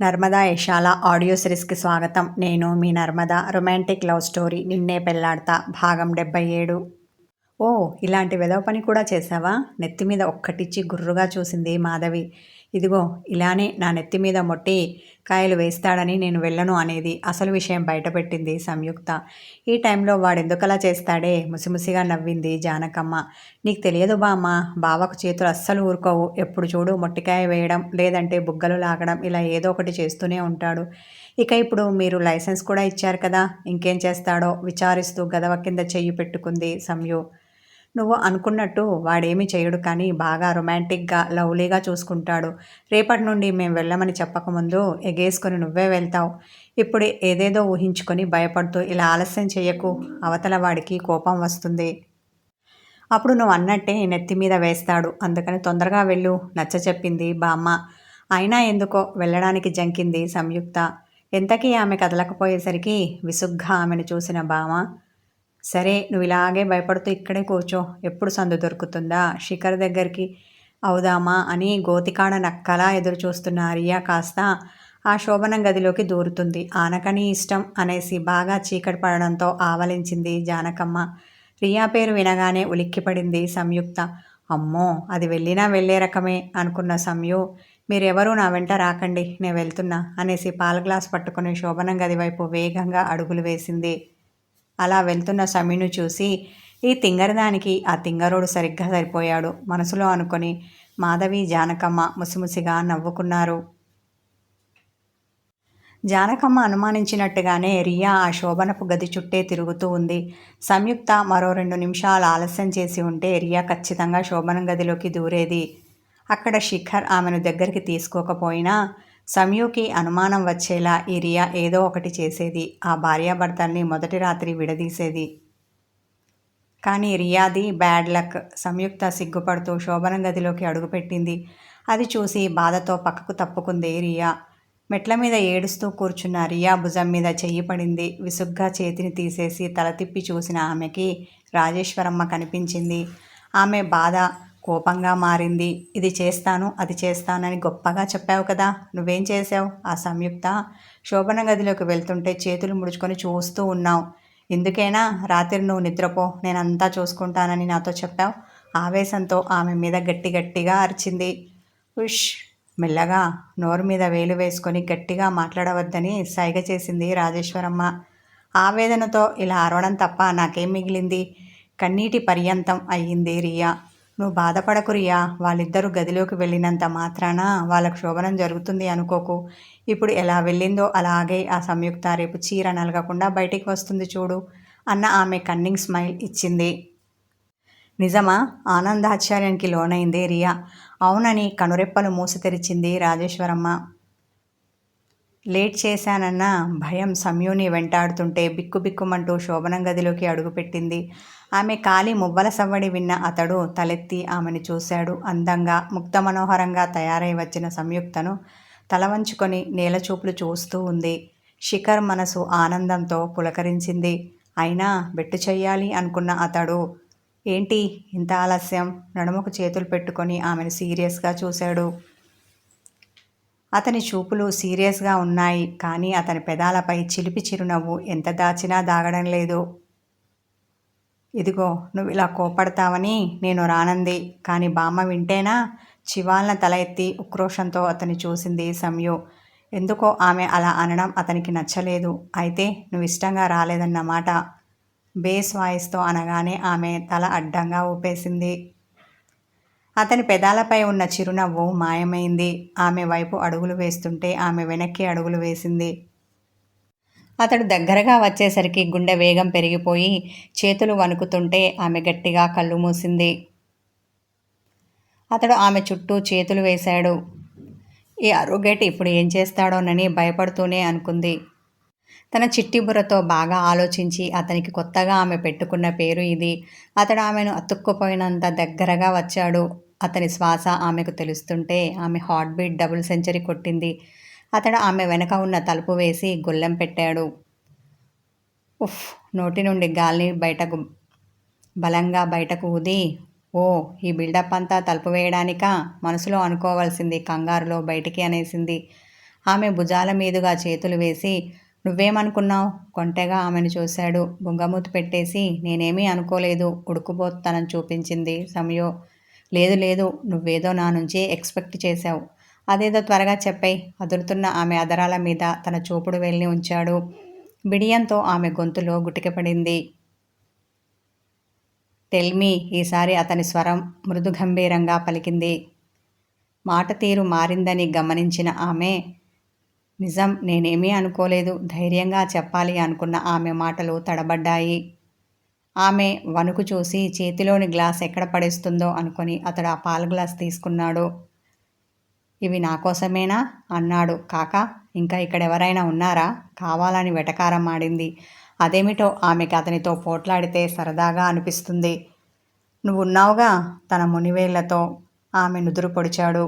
Narmada యశాల audio సిరీస్కి స్వాగతం. నేను మీ Narmada. Romantic love story నిన్నే పెళ్లాడతా భాగం 77. ఓ, ఇలాంటి వెధవ పని కూడా చేశావా? నెత్తి మీద ఒక్కటిచ్చి గుర్రుగా చూసింది మాధవి. ఇదిగో ఇలానే నా నెత్తి మీద మొట్టి కాయలు వేస్తాడని నేను వెళ్ళను అనేది అసలు విషయం బయటపెట్టింది సంయుక్త. ఈ టైంలో వాడెందుకలా చేస్తాడే? ముసిముసిగా నవ్వింది జానకమ్మ. నీకు తెలియదు బామ్మ, బావకు చేతులు అస్సలు ఊరుకోవు. ఎప్పుడు చూడు మొట్టికాయ వేయడం, లేదంటే బుగ్గలు లాగడం, ఇలా ఏదో ఒకటి చేస్తూనే ఉంటాడు. ఇక ఇప్పుడు మీరు లైసెన్స్ కూడా ఇచ్చారు కదా, ఇంకేం చేస్తాడో విచారిస్తూ గదవ కింద చెయ్యి పెట్టుకుంది సంయు. నువ్వు అనుకున్నట్టు వాడేమీ చేయడు, కానీ బాగా రొమాంటిక్గా లవ్లీగా చూసుకుంటాడు. రేపటి నుండి మేము వెళ్ళమని చెప్పకముందు ఎగేసుకొని నువ్వే వెళ్తావు. ఇప్పుడు ఏదేదో ఊహించుకొని భయపడుతూ ఇలా ఆలస్యం చెయ్యకు, అవతల వాడికి కోపం వస్తుంది. అప్పుడు నువ్వు అన్నట్టే నెత్తి మీద వేస్తాడు. అందుకని తొందరగా వెళ్ళు నచ్చ చెప్పింది బామ్మ. అయినా ఎందుకో వెళ్ళడానికి జంకింది సంయుక్త. ఎంతకీ ఆమె కదలకపోయేసరికి విసుగ్గా ఆమెను చూసిన బామ్మ, సరే నువ్వు ఇలాగే భయపడుతూ ఇక్కడే కూర్చో, ఎప్పుడు సందు దొరుకుతుందా శిఖర్ దగ్గరికి అవుదామా అని గోతికాడ నక్కలా ఎదురు చూస్తున్న రియా కాస్త ఆ శోభనం గదిలోకి దూరుతుంది. ఆనకని ఇష్టం అనేసి బాగా చీకటి పడడంతో ఆవలించింది జానకమ్మ. రియా పేరు వినగానే ఉలిక్కిపడింది సంయుక్త. అమ్మో, అది వెళ్ళినా వెళ్ళే రకమే అనుకున్న సంయు, మీరెవరూ నా వెంట రాకండి, నేను వెళ్తున్నా అనేసి పాల గ్లాస్ పట్టుకుని శోభనం గది వైపు వేగంగా అడుగులు వేసింది. అలా వెళ్తున్న సమీను చూసి, ఈ తింగరదానికి ఆ తింగరోడు సరిగ్గా సరిపోయాడు మనసులో అనుకొని మాధవి జానకమ్మ ముసిముసిగా నవ్వుకున్నారు. జానకమ్మ అనుమానించినట్టుగానే రియా ఆ శోభనపు గది చుట్టే తిరుగుతూ ఉంది. సంయుక్త మరో 2 నిమిషాలు ఆలస్యం చేసి ఉంటే రియా ఖచ్చితంగా శోభనం గదిలోకి దూరేది. అక్కడ శిఖర్ ఆమెను దగ్గరికి తీసుకోకపోయినా సంయుకి అనుమానం వచ్చేలా ఈ రియా ఏదో ఒకటి చేసేది. ఆ భార్యాభర్తల్ని మొదటి రాత్రి విడదీసేది. కానీ రియాది బ్యాడ్ లక్. సంయుక్త సిగ్గుపడుతూ శోభనం గదిలోకి అడుగుపెట్టింది. అది చూసి బాధతో పక్కకు తప్పుకుంది రియా. మెట్ల మీద ఏడుస్తూ కూర్చున్న రియా భుజం మీద చెయ్యి పడింది. విసుగ్గా చేతిని తీసేసి తల తిప్పి చూసిన ఆమెకి రాజేశ్వరమ్మ కనిపించింది. ఆమె బాధ కోపంగా మారింది. ఇది చేస్తాను, అది చేస్తానని గొప్పగా చెప్పావు కదా, నువ్వేం చేసావు? ఆ సంయుక్త శోభన గదిలోకి వెళ్తుంటే చేతులు ముడుచుకొని చూస్తూ ఉన్నావు. ఎందుకైనా రాత్రి నువ్వు నిద్రపో, నేనంతా చూసుకుంటానని నాతో చెప్పావు. ఆవేశంతో ఆమె మీద గట్టిగా అరిచింది. ఉష్! మెల్లగా నోరు మీద వేలు వేసుకొని గట్టిగా మాట్లాడవద్దని సైగ చేసింది రాజేశ్వరమ్మ. ఆవేదనతో ఇలా అరవడం తప్ప నాకేం మిగిలింది? కన్నీటి పర్యంతం అయ్యింది రియా. నువ్వు బాధపడకు రియా, వాళ్ళిద్దరూ గదిలోకి వెళ్ళినంత మాత్రాన వాళ్ళకు శోభనం జరుగుతుంది అనుకోకు. ఇప్పుడు ఎలా వెళ్ళిందో అలాగే ఆ సంయుక్త రేపు చీర నలగకుండా బయటికి వస్తుంది చూడు అన్న ఆమె కన్నింగ్ స్మైల్ ఇచ్చింది. నిజమా? ఆనందాశ్చర్యానికి లోనైంది రియా. అవునని కనురెప్పలు మూసి తెరిచింది రాజేశ్వరమ్మ. లేట్ చేశానన్న భయం సంయుని వెంటాడుతుంటే బిక్కుబిక్కుమంటూ శోభనం గదిలోకి అడుగుపెట్టింది. ఆమె కాలి మువ్వల సవ్వడి విన్న అతడు తలెత్తి ఆమెను చూశాడు. అందంగా ముగ్ధ మనోహరంగా తయారై వచ్చిన సంయుక్తను తల వంచుకొని నేలచూపులు చూస్తూ ఉంది. శిఖర్ మనసు ఆనందంతో పులకరించింది. అయినా బెట్టు చెయ్యాలి అనుకున్న అతడు, ఏంటి ఇంత ఆలస్యం? నడుముకు చేతులు పెట్టుకొని ఆమెను సీరియస్గా చూశాడు. అతని చూపులు సీరియస్గా ఉన్నాయి, కానీ అతని పెదాలపై చిలిపి చిరునవ్వు ఎంత దాచినా దాగడం లేదు. ఇదిగో నువ్వు ఇలా కోపడతావని నేను రానంది, కానీ బామ్మ వింటేనా? చివాల్న తల ఎత్తి ఉక్రోషంతో అతన్ని చూసింది సంయు. ఎందుకో ఆమె అలా అనడం అతనికి నచ్చలేదు. అయితే నువ్వు ఇష్టంగా రాలేదన్నమాట బేస్ వాయిస్తో అనగానే ఆమె తల అడ్డంగా ఊపేసింది. అతని పెదాలపై ఉన్న చిరునవ్వు మాయమైంది. ఆమె వైపు అడుగులు వేస్తుంటే ఆమె వెనక్కి అడుగులు వేసింది. అతడు దగ్గరగా వచ్చేసరికి గుండె వేగం పెరిగిపోయి చేతులు వణుకుతుంటే ఆమె గట్టిగా కళ్ళు మూసింది. అతడు ఆమె చుట్టూ చేతులు వేశాడు. ఈ అరుగేట్ ఇప్పుడు ఏం చేస్తాడోనని భయపడుతూనే అనుకుంది. తన చిట్టి బుర్రతో బాగా ఆలోచించి అతనికి కొత్తగా ఆమె పెట్టుకున్న పేరు ఇది. అతడు ఆమెను అతుక్కుపోయినంత దగ్గరగా వచ్చాడు. అతని శ్వాస ఆమెకు తెలుస్తుంటే ఆమె హార్ట్ బీట్ డబుల్ సెంచరీ కొట్టింది. అతడు ఆమె వెనక ఉన్న తలుపు వేసి గొల్లెం పెట్టాడు. ఉఫ్! నోటి నుండి గాలిని బలంగా బయటకు ఊది, ఓ ఈ బిల్డప్ అంతా తలుపు వేయడానికా? మనసులో అనుకోవాల్సింది కంగారులో బయటికి అనేసింది. ఆమె భుజాల మీదుగా చేతులు వేసి, నువ్వేమనుకున్నావు? కొంటెగా ఆమెను చూశాడు. బుంగమూతి పెట్టేసి, నేనేమీ అనుకోలేదు ఉడుకుబోత్తనం చూపించింది సంయు. లేదు లేదు, నువ్వేదో నా నుంచి ఎక్స్పెక్ట్ చేశావు. అదేదో త్వరగా చెప్పేయ్. అదురుతున్న ఆమె అదరాల మీద తన చూపుడు వేలిని ఉంచాడు. బిడియంతో ఆమె గొంతులో గుటికపడింది. టెల్మీ. ఈసారి అతని స్వరం మృదు గంభీరంగా పలికింది. మాట తీరు మారిందని గమనించిన ఆమె, నిజం, నేనేమీ అనుకోలేదు ధైర్యంగా చెప్పాలి అనుకున్న ఆమె మాటలు తడబడ్డాయి. ఆమె వణుకు చూసి చేతిలోని గ్లాస్ ఎక్కడ పడేస్తుందో అనుకొని అతడు ఆ పాల గ్లాస్ తీసుకున్నాడు. ఇవి నా కోసమేనా? అన్నాడు. కాక ఇంకా ఇక్కడెవరైనా ఉన్నారా? కావాలని వెటకారం ఆడింది. అదేమిటో ఆమెకి అతనితో పోట్లాడితే సరదాగా అనిపిస్తుంది. నువ్వున్నావుగా. తన మునివేళ్లతో ఆమె నుదురు పొడిచాడు.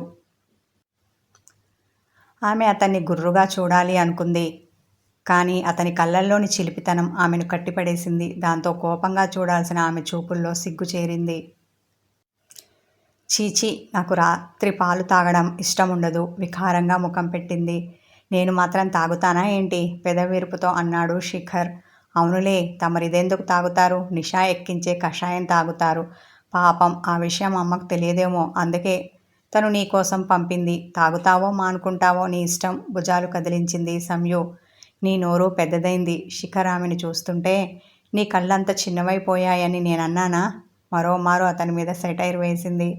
ఆమె అతన్ని గుర్రుగా చూడాలి అనుకుంది. కానీ అతని కళ్ళల్లోని చిలిపితనం ఆమెను కట్టిపడేసింది. దాంతో కోపంగా చూడాల్సిన ఆమె చూపుల్లో సిగ్గు చేరింది. చీచీ, నాకు రాత్రి పాలు తాగడం ఇష్టముండదు వికారంగా ముఖం పెట్టింది. నేను మాత్రం తాగుతానా ఏంటి? పెదవిరుపుతో అన్నాడు శిఖర్. అవునులే, తమరిదెందుకు తాగుతారు? నిషా ఎక్కించే కషాయం తాగుతారు. పాపం, ఆ విషయం అమ్మకు తెలియదేమో. అందుకే తను నీకోసం పంపింది. తాగుతావో మానుకుంటావో నీ ఇష్టం. భుజాలు కదిలించింది సంయు. నీ నోరు పెద్దదైంది. శిఖర్ ఆమెను చూస్తుంటే, నీ కళ్ళంత చిన్నవైపోయాయని నేనన్నానా? మరోమారు అతని మీద సెటైర్ వేసింది.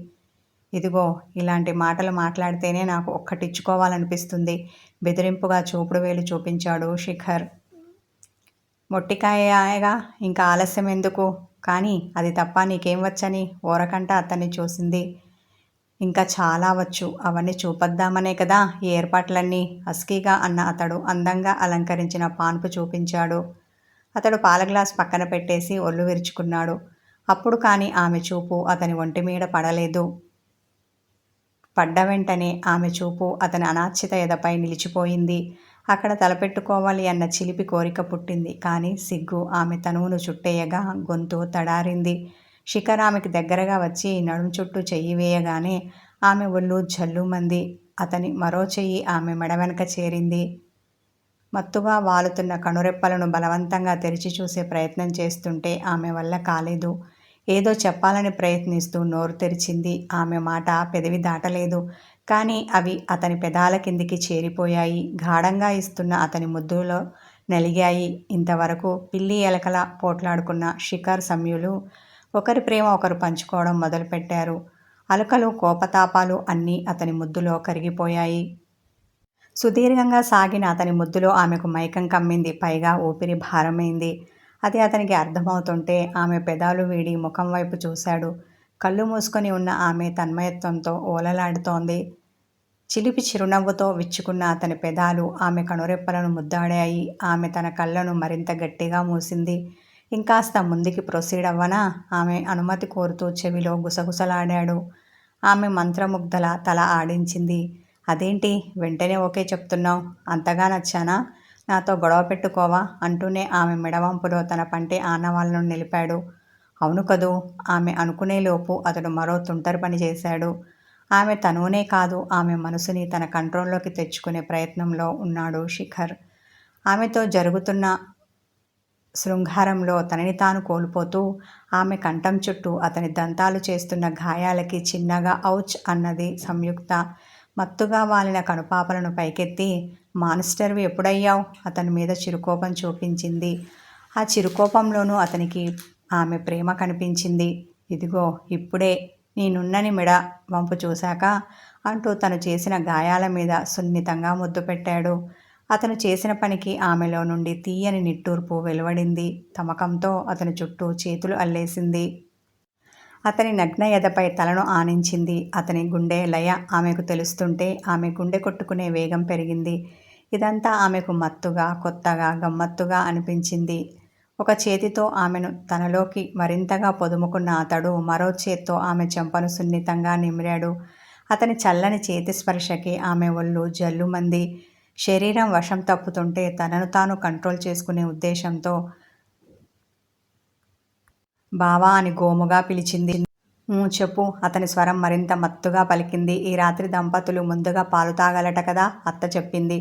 ఇదిగో, ఇలాంటి మాటలు మాట్లాడితేనే నాకు ఒక్కటిచ్చుకోవాలనిపిస్తుంది. బెదిరింపుగా చూపుడు వేలు చూపించాడు శిఖర్. మొట్టికాయగా, ఇంకా ఆలస్యం ఎందుకు? కానీ అది తప్ప నీకేం వచ్చని? ఓరకంట అతన్ని చూసింది. ఇంకా చాలా వచ్చు. అవన్నీ చూపొద్దామనే కదా ఈ ఏర్పాట్లన్నీ. హస్కీగా అన్న అతడు అందంగా అలంకరించిన పాన్పు చూపించాడు. అతడు పాల గ్లాస్ పక్కన పెట్టేసి ఒళ్ళు విరుచుకున్నాడు. అప్పుడు కానీ ఆమె చూపు అతని ఒంటిమీద పడలేదు. పడ్డ వెంటనే ఆమె చూపు అతని అనాచ్ఛిత ఎదపై నిలిచిపోయింది. అక్కడ తలపెట్టుకోవాలి అన్న చిలిపి కోరిక పుట్టింది. కానీ సిగ్గు ఆమె తనువును చుట్టేయగా గొంతు తడారింది. శిఖర్ ఆమెకి దగ్గరగా వచ్చి నడుం చుట్టూ చెయ్యి వేయగానే ఆమె ఒళ్ళు జల్లుమంది. అతని మరో చెయ్యి ఆమె మెడ వెనక చేరింది. మత్తుగా వాలుతున్న కనురెప్పలను బలవంతంగా తెరిచి చూసే ప్రయత్నం చేస్తుంటే ఆమె వల్ల కాలేదు. ఏదో చెప్పాలని ప్రయత్నిస్తూ నోరు తెరిచింది. ఆమె మాట పెదవి దాటలేదు. కానీ అవి అతని పెదాల కిందికి చేరిపోయాయి. గాఢంగా ఇస్తున్న అతని ముద్దులో నలిగాయి. ఇంతవరకు పిల్లి ఎలకలా పోట్లాడుకున్న శిఖర్ సంయులు ఒకరి ప్రేమ ఒకరు పంచుకోవడం మొదలుపెట్టారు. అలకలు, కోపతాపాలు అన్నీ అతని ముద్దులో కరిగిపోయాయి. సుదీర్ఘంగా సాగిన అతని ముద్దులో ఆమెకు మైకం కమ్మింది. పైగా ఊపిరి భారమైంది. అది అతనికి అర్థమవుతుంటే ఆమె పెదాలు వీడి ముఖం వైపు చూశాడు. కళ్ళు మూసుకొని ఉన్న ఆమె తన్మయత్వంతో ఓలలాడుతోంది. చిలిపి చిరునవ్వుతో విచ్చుకున్న అతని పెదాలు ఆమె కనురెప్పలను ముద్దాడాయి. ఆమె తన కళ్ళను మరింత గట్టిగా మూసింది. ఇంకాస్త ముందుకి ప్రొసీడ్ అవ్వనా? ఆమె అనుమతి కోరుతూ చెవిలో గుసగుసలాడాడు. ఆమె మంత్రముగ్ధల తల ఆడించింది. అదేంటి వెంటనే ఓకే చెప్తున్నావు? అంతగా నచ్చానా? నాతో గొడవ పెట్టుకోవా? అంటూనే ఆమె మెడవంపులో తన పంటి ఆనవాళ్లను నిలిపాడు. అవును కదూ? ఆమె అనుకునేలోపు అతడు మరో తుంటరి పని చేశాడు. ఆమె తనువునే కాదు, ఆమె మనసుని తన కంట్రోల్లోకి తెచ్చుకునే ప్రయత్నంలో ఉన్నాడు శిఖర్. ఆమెతో జరుగుతున్న శృంగారంలో తనని తాను కోల్పోతూ ఆమె కంఠం చుట్టూ అతని దంతాలు చేస్తున్న గాయాలకి చిన్నగా ఔచ్ అన్నది సంయుక్త. మత్తుగా వాలిన కనుపాపలను పైకెత్తి, మాన్స్టర్వి ఎప్పుడయ్యావు? అతని మీద చిరుకోపం చూపించింది. ఆ చిరుకోపంలోనూ అతనికి ఆమె ప్రేమ కనిపించింది. ఇదిగో ఇప్పుడే నీ నున్నని మెడ వంపు చూశాక అంటూ తను చేసిన గాయాల మీద సున్నితంగా ముద్దు పెట్టాడు. అతను చేసిన పనికి ఆమెలో నుండి తీయని నిట్టూర్పు వెలువడింది. తమకంతో అతని చుట్టూ చేతులు అల్లేసింది. అతని నగ్న ఎదపై తలను ఆనించింది. అతని గుండె లయ ఆమెకు తెలుస్తుంటే ఆమె గుండె కొట్టుకునే వేగం పెరిగింది. ఇదంతా ఆమెకు మత్తుగా, కొత్తగా, గమ్మత్తుగా అనిపించింది. ఒక చేతితో ఆమెను తనలోకి మరింతగా పొదుముకున్న అతడు మరో చేత్తో ఆమె చెంపను సున్నితంగా నిమిరాడు. అతని చల్లని చేతి స్పర్శకి ఆమె ఒళ్ళు జల్లుమంది. శరీరం వశం తప్పుతుంటే తనను తాను కంట్రోల్ చేసుకునే ఉద్దేశంతో బావా అని గోముగా పిలిచింది. చెప్పు అతని స్వరం మరింత మత్తుగా పలికింది. ఈ రాత్రి దంపతులు ముందుగా పాలు తాగాలట కదా అత్త చెప్పింది.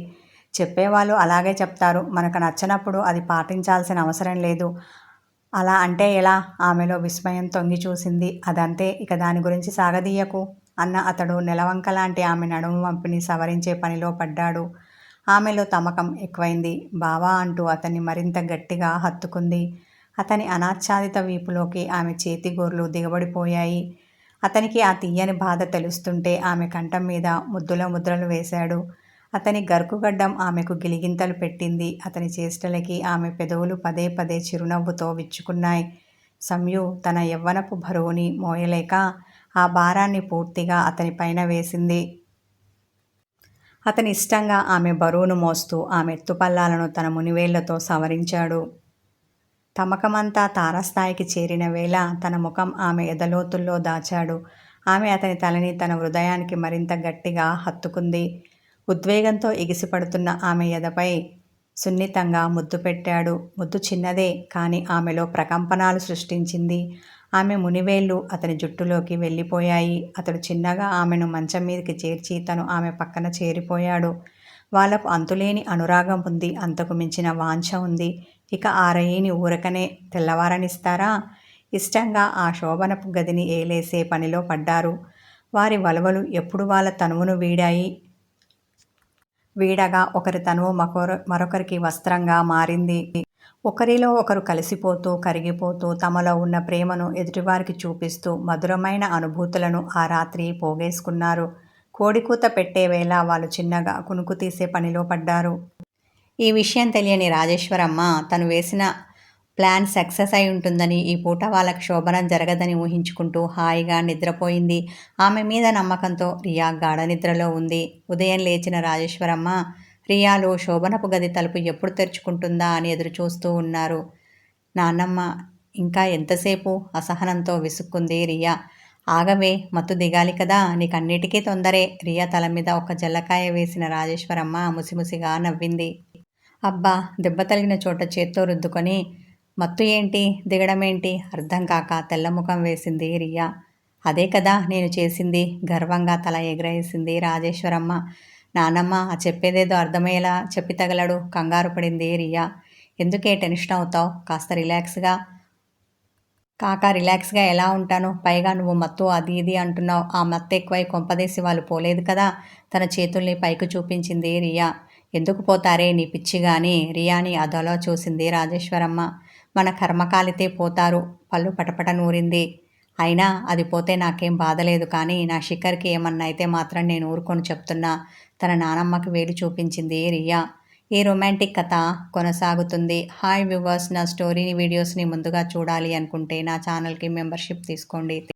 చెప్పేవాళ్ళు అలాగే చెప్తారు. మనకు నచ్చనప్పుడు అది పాటించాల్సిన అవసరం లేదు. అలా అంటే ఎలా? ఆమెలో విస్మయం తొంగి చూసింది. అదంతే, ఇక దాని గురించి సాగదీయకు అన్న అతడు నెలవంకలాంటి ఆమె నడుము వంపుని సవరించే పనిలో పడ్డాడు. ఆమెలో తమకం ఎక్కువైంది. బావా అంటూ అతన్ని మరింత గట్టిగా హత్తుకుంది. అతని అనాచ్ఛాదిత వీపులోకి ఆమె చేతి గోర్లు దిగబడిపోయాయి. అతనికి ఆ తీయని బాధ తెలుస్తుంటే ఆమె కంఠం మీద ముద్దుల ముద్రలు వేశాడు. అతని గరుకుగడ్డం ఆమెకు గిలిగింతలు పెట్టింది. అతని చేష్టలకి ఆమె పెదవులు పదే పదే చిరునవ్వుతో విచ్చుకున్నాయి. సంయు తన యవ్వనపు బరువుని మోయలేక ఆ భారాన్ని పూర్తిగా అతని పైన వేసింది. అతని ఇష్టంగా ఆమె బరువును మోస్తూ ఆమె ఎత్తుపల్లాలను తన మునివేళ్లతో సవరించాడు. తమకమంతా తారస్థాయికి చేరిన వేళ తన ముఖం ఆమె ఎదలోతుల్లో దాచాడు. ఆమె అతని తలని తన హృదయానికి మరింత గట్టిగా హత్తుకుంది. ఉద్వేగంతో ఎగిసిపడుతున్న ఆమె ఎదపై సున్నితంగా ముద్దు పెట్టాడు. ముద్దు చిన్నదే, కానీ ఆమెలో ప్రకంపనాలు సృష్టించింది. ఆమె మునివేళ్లు అతని జుట్టులోకి వెళ్ళిపోయాయి. అతడు చిన్నగా ఆమెను మంచం మీదకి చేర్చి తను ఆమె పక్కన చేరిపోయాడు. వాళ్లకు అంతులేని అనురాగం ఉంది. అంతకు మించిన వాంఛ ఉంది. ఇక ఆ రయ్యిని ఊరకనే తెల్లవారనిస్తారా? ఇష్టంగా ఆ శోభనపు గదిని ఏలేసే పనిలో పడ్డారు. వారి వలవలు ఎప్పుడు వాళ్ళ తనువును వీడగా ఒకరి తనువు మరొకరికి వస్త్రంగా మారింది. ఒకరిలో ఒకరు కలిసిపోతూ కరిగిపోతూ తమలో ఉన్న ప్రేమను ఎదుటివారికి చూపిస్తూ మధురమైన అనుభూతులను ఆ రాత్రి పోగేసుకున్నారు. కోడికూత పెట్టే వేళ వాళ్ళు చిన్నగా కునుకు తీసే పనిలో పడ్డారు. ఈ విషయం తెలియని రాజేశ్వరమ్మ తను వేసిన ప్లాన్ సక్సెస్ అయి ఉంటుందని, ఈ పూట వాళ్ళకి శోభనం జరగదని ఊహించుకుంటూ హాయిగా నిద్రపోయింది. ఆమె మీద నమ్మకంతో రియా గాఢ నిద్రలో ఉంది. ఉదయం లేచిన రాజేశ్వరమ్మ రియాలు శోభనపు గది తలుపు ఎప్పుడు తెరుచుకుంటుందా అని ఎదురుచూస్తూ ఉన్నారు. నాన్నమ్మ ఇంకా ఎంతసేపు? అసహనంతో విసుక్కుంది రియా. ఆగవే, మత్తు దిగాలి కదా, నీకన్నిటికీ తొందరే. రియా తల మీద ఒక జల్లకాయ వేసిన రాజేశ్వరమ్మ ముసిముసిగా నవ్వింది. అబ్బా, దెబ్బ తగిలిన చోట చేత్తో రుద్దుకొని మత్తు ఏంటి, దిగడమేంటి అర్థం కాక తెల్లముఖం వేసింది రియా. అదే కదా నేను చేసింది, గర్వంగా తల ఎగరేసింది రాజేశ్వరమ్మ. నానమ్మ ఆ చెప్పేదేదో అర్థమయ్యేలా చెప్పి తగలడు, కంగారు పడింది రియా. ఎందుకే టెన్షన్ అవుతావు? కాస్త రిలాక్స్గా ఎలా ఉంటాను? పైగా నువ్వు మత్తు అది ఇది అంటున్నావు. ఆ మత్తు ఎక్కువై కొంపదేసి వాళ్ళు పోలేదు కదా. తన చేతుల్ని పైకి చూపించింది రియా. ఎందుకు పోతారే నీ పిచ్చిగాని? రియాని అదోలా చూసింది రాజేశ్వరమ్మ. మన కర్మకాలితే పోతారు, పళ్ళు పటపట నూరింది. అయినా అది పోతే నాకేం బాధలేదు, కానీ నా శిఖర్కి ఏమన్నా అయితే మాత్రం నేను ఊరుకొని చెప్తున్నా. తన నానమ్మకి వేలు చూపించింది రియా. ఈ రొమాంటిక్ కథ కొనసాగుతుంది. హాయ్ వ్యూవర్స్, నా స్టోరీని వీడియోస్ని ముందుగా చూడాలి అనుకుంటే నా ఛానల్కి మెంబర్షిప్ తీసుకోండి.